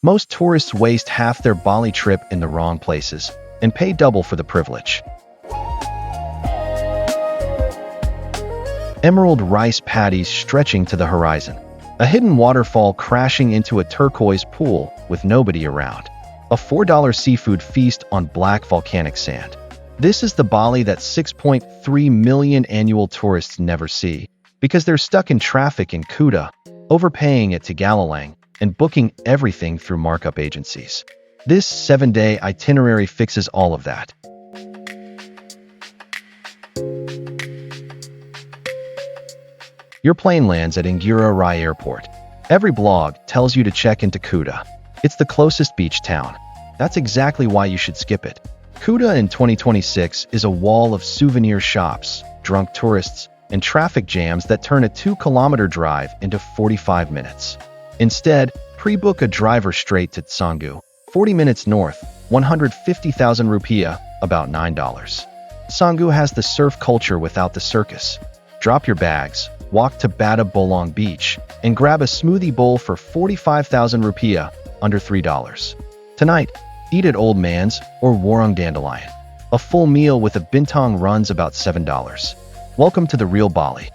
Most tourists waste half their Bali trip in the wrong places and pay double for the privilege. Emerald rice paddies stretching to the horizon. A hidden waterfall crashing into a turquoise pool with nobody around. A $4 seafood feast on black volcanic sand. This is the Bali that 6.3 million annual tourists never see because they're stuck in traffic in Kuta, overpaying at Tegallalang, and booking everything through markup agencies. This 7-day itinerary fixes all of that. Your plane lands at Ngurah Rai Airport. Every blog tells you to check into Kuta. It's the closest beach town. That's exactly why you should skip it. Kuta in 2026 is a wall of souvenir shops, drunk tourists, and traffic jams that turn a 2-kilometer drive into 45 minutes. Instead, pre-book a driver straight to Canggu, 40 minutes north, 150,000 rupiah, about $9. Canggu has the surf culture without the circus. Drop your bags, walk to Bata Bolong Beach, and grab a smoothie bowl for 45,000 rupiah, under $3. Tonight, eat at Old Man's or Warung Dandelion. A full meal with a bintang runs about $7. Welcome to the real Bali.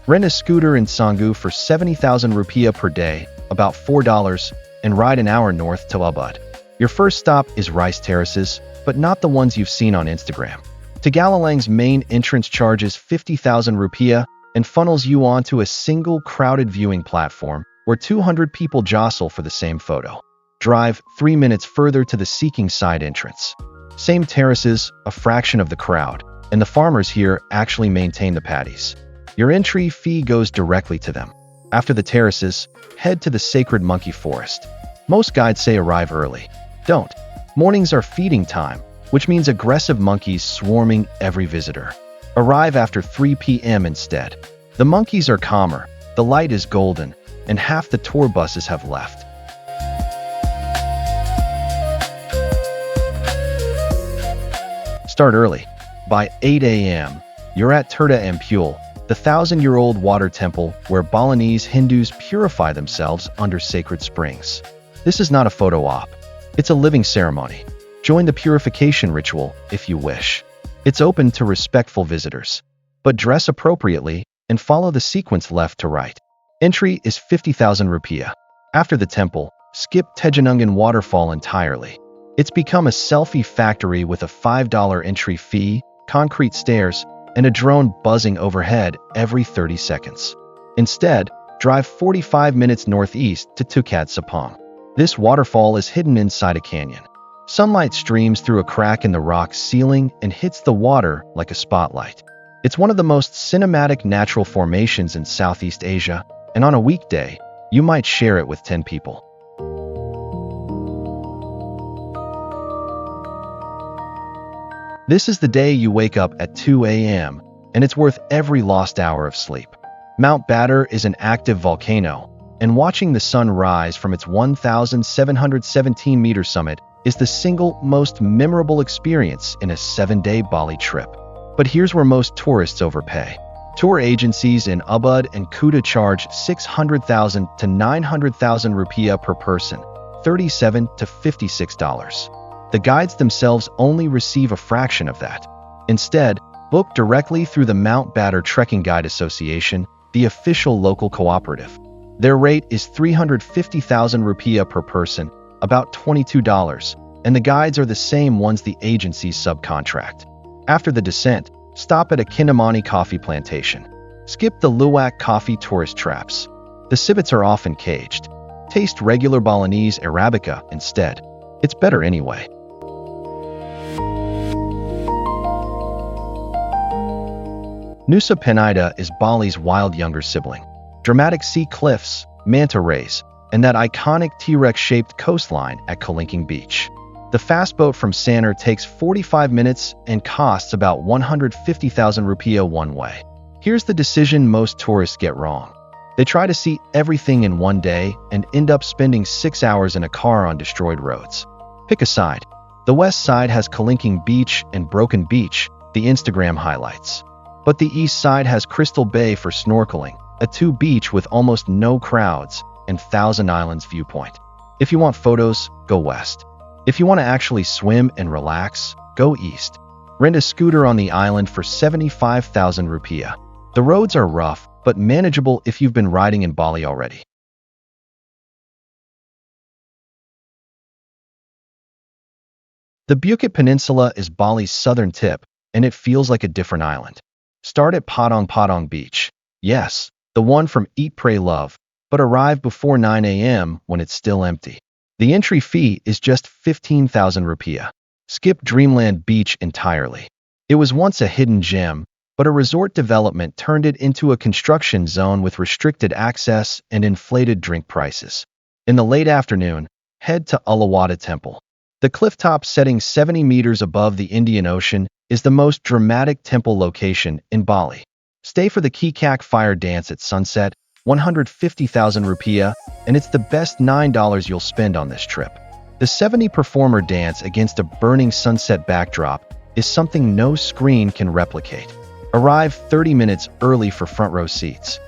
Rent a scooter in Canggu for 70,000 rupiah per day, about $4, and ride an hour north to Ubud. Your first stop is rice terraces, but not the ones you've seen on Instagram. Tegallalang's main entrance charges 50,000 rupiah and funnels you onto a single crowded viewing platform where 200 people jostle for the same photo. Drive 3 minutes further to the seeking side entrance. Same terraces, a fraction of the crowd, and the farmers here actually maintain the paddies. Your entry fee goes directly to them. After the terraces, head to the sacred monkey forest. Most guides say arrive early. Don't. Mornings are feeding time, which means aggressive monkeys swarming every visitor. Arrive after 3 p.m. instead. The monkeys are calmer, the light is golden, and half the tour buses have left. Start early. By 8 a.m., you're at Terraces, the 1,000-year-old water temple where Balinese Hindus purify themselves under sacred springs. This is not a photo op. It's a living ceremony. Join the purification ritual if you wish. It's open to respectful visitors. But dress appropriately and follow the sequence left to right. Entry is 50,000 rupiah. After the temple, skip Tegallalang waterfall entirely. It's become a selfie factory with a $5 entry fee, concrete stairs, and a drone buzzing overhead every 30 seconds. Instead, drive 45 minutes northeast to Tukad Cepung. This waterfall is hidden inside a canyon. Sunlight streams through a crack in the rock ceiling and hits the water like a spotlight. It's one of the most cinematic natural formations in Southeast Asia, and on a weekday, you might share it with 10 people. This is the day you wake up at 2 a.m., and it's worth every lost hour of sleep. Mt Batur is an active volcano, and watching the sun rise from its 1,717-meter summit is the single most memorable experience in a 7-day Bali trip. But here's where most tourists overpay. Tour agencies in Ubud and Kuta charge 600,000 to 900,000 rupiah per person, $37 to $56. The guides themselves only receive a fraction of that. Instead, book directly through the Mt Batur Trekking Guide Association, the official local cooperative. Their rate is 350,000 rupiah per person, about $22, and the guides are the same ones the agencies subcontract. After the descent, stop at a Kintamani coffee plantation. Skip the Luwak coffee tourist traps. The civets are often caged. Taste regular Balinese Arabica instead. It's better anyway. Nusa Penida is Bali's wild younger sibling. Dramatic sea cliffs, manta rays, and that iconic T-Rex-shaped coastline at Kelingking Beach. The fast boat from Sanur takes 45 minutes and costs about 150,000 rupiah one way. Here's the decision most tourists get wrong. They try to see everything in one day and end up spending 6 hours in a car on destroyed roads. Pick a side. The west side has Kelingking Beach and Broken Beach, the Instagram highlights. But the east side has Crystal Bay for snorkeling, A 2 beach with almost no crowds, and Thousand Islands viewpoint. If you want photos, go west. If you want to actually swim and relax, go east. Rent a scooter on the island for 75,000 rupiah. The roads are rough, but manageable if you've been riding in Bali already. The Bukit Peninsula is Bali's southern tip, and it feels like a different island. Start at Padang Beach. Yes, the one from Eat, Pray, Love, but arrive before 9 a.m. when it's still empty. The entry fee is just 15,000 rupiah. Skip Dreamland Beach entirely. It was once a hidden gem, but a resort development turned it into a construction zone with restricted access and inflated drink prices. In the late afternoon, head to Uluwatu Temple. The clifftop setting 70 meters above the Indian Ocean is the most dramatic temple location in Bali. Stay for the Kikak fire dance at sunset, 150,000 rupiah, and it's the best $9 you'll spend on this trip. The 70-performer dance against a burning sunset backdrop is something no screen can replicate. Arrive 30 minutes early for front row seats.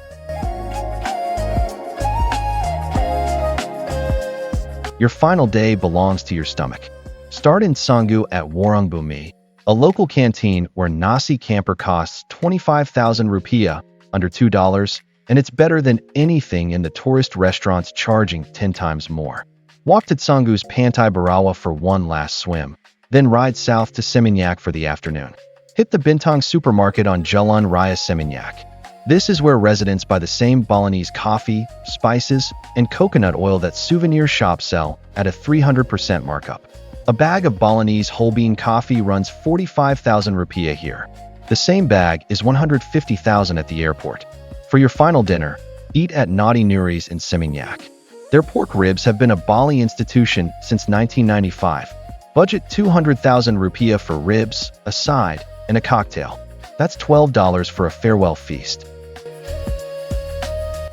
Your final day belongs to your stomach. Start in Canggu at Warung Bumi, a local canteen where nasi camper costs 25,000 rupiah, under $2, and it's better than anything in the tourist restaurants charging 10 times more. Walk to Canggu's Pantai Barawa for one last swim, then ride south to Seminyak for the afternoon. Hit the Bintang supermarket on Jalan Raya Seminyak. This is where residents buy the same Balinese coffee, spices, and coconut oil that souvenir shops sell at a 300% markup. A bag of Balinese whole bean coffee runs 45,000 rupiah here. The same bag is 150,000 at the airport. For your final dinner, eat at Nadi Nuri's in Seminyak. Their pork ribs have been a Bali institution since 1995. Budget 200,000 rupiah for ribs, a side, and a cocktail. That's $12 for a farewell feast.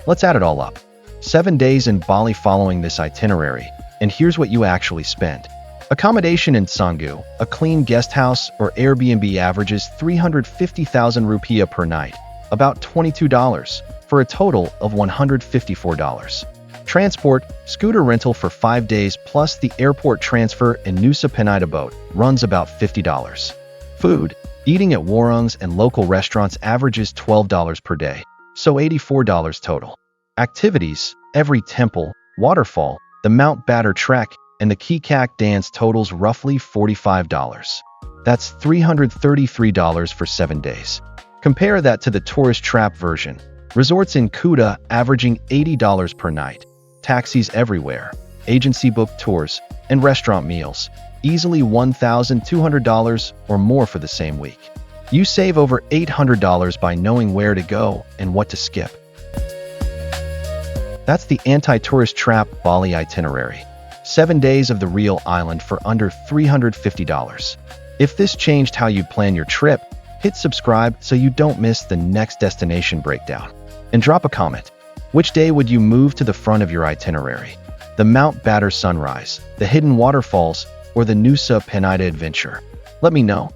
Let's add it all up. 7 days in Bali following this itinerary, and here's what you actually spend. Accommodation in Canggu, a clean guest house or Airbnb averages 350,000 rupiah per night, about $22, for a total of $154. Transport, scooter rental for 5 days plus the airport transfer and Nusa Penida boat runs about $50. Food, eating at warungs and local restaurants averages $12 per day, so $84 total. Activities, every temple, waterfall, the Mt Batur trek, and the Kikak dance totals roughly $45. That's $333 for 7 days. Compare that to the tourist trap version. Resorts in Kuta averaging $80 per night. Taxis everywhere, agency-booked tours, and restaurant meals, easily $1,200 or more for the same week. You save over $800 by knowing where to go and what to skip. That's the anti-tourist trap Bali itinerary. 7 days of the real island for under $350. If this changed how you plan your trip, hit subscribe so you don't miss the next destination breakdown. And drop a comment. Which day would you move to the front of your itinerary? The Mt Batur sunrise, the hidden waterfalls, or the Nusa Penida adventure? Let me know.